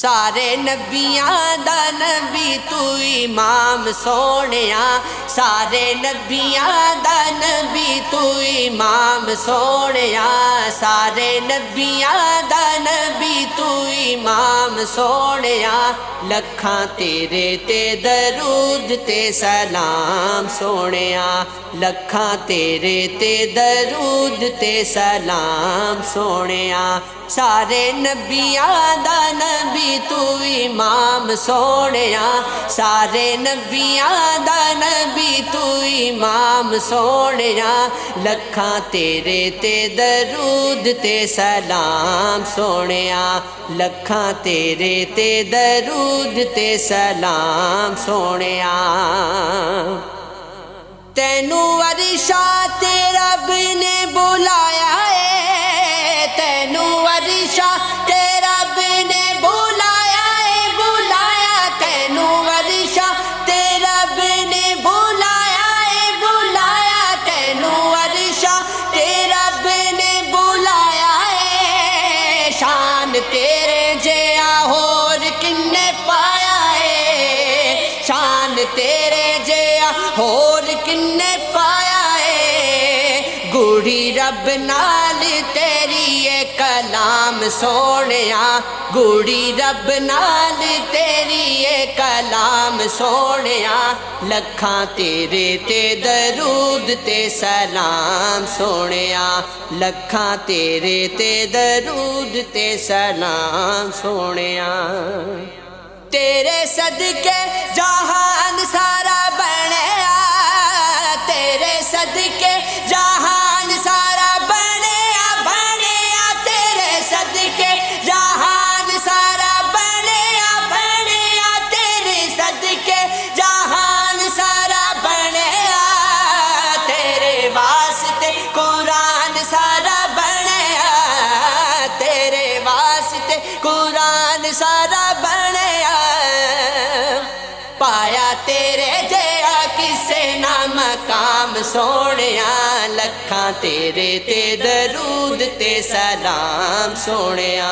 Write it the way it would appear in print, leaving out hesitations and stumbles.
سارے نبیاں دا نبی تو امام سونیا، سارے نبیاں دا نبی تو امام سونیا، سارے نبیاں دا نبی تو امام سونیا، لکھاں تیرے تے درود تے سلام سونیا، لکھاں تیرے تے درود تے سلام سونیا، سارے نبیاں دا نبی تو امام سونیا، سارے نبیاں دا نبی تو امام سونیا، لکھاں تیرے تے درود تے سلام سونیا، لکھاں تیرے تے درود تے سلام سونیا۔ تینوں عرشا تے رب نے بلایا ہے، تینوں عرشا تے رب نے بلایا ہے، بلایا تینوں عرشا تے رب نے بلایا ہے، بلایا تینوں عرشا تے رب نے بلایا ہے، شان تیرے جیا ہور کنے پایا ہے، شان تیرے جیا ہور کنے پایا ہے، گوڑی رب نال تیری اے کلام سونیا، گوڑی رب نال تیری اے کلام سونیا، لکھاں تیرے تے درود تے سلام سونیا، لکھاں تیرے تے درود تے سلام سونیا۔ تیرے صدقے جہان سارا بنیا، تیرے صدقے جہان سارا بنیا، بنیا تیرے صدقے جہان سارا بنیا، بنیا تیرے صدقے جہان سارا بنیا، تیرے واسطے قرآن سارا بنیا، تیرے واسطے قرآن سارا بنیا، پایا تیرے جیا کسے نہ مقام سونیا، لکھاں تیرے تے درود تے سلام سونیا۔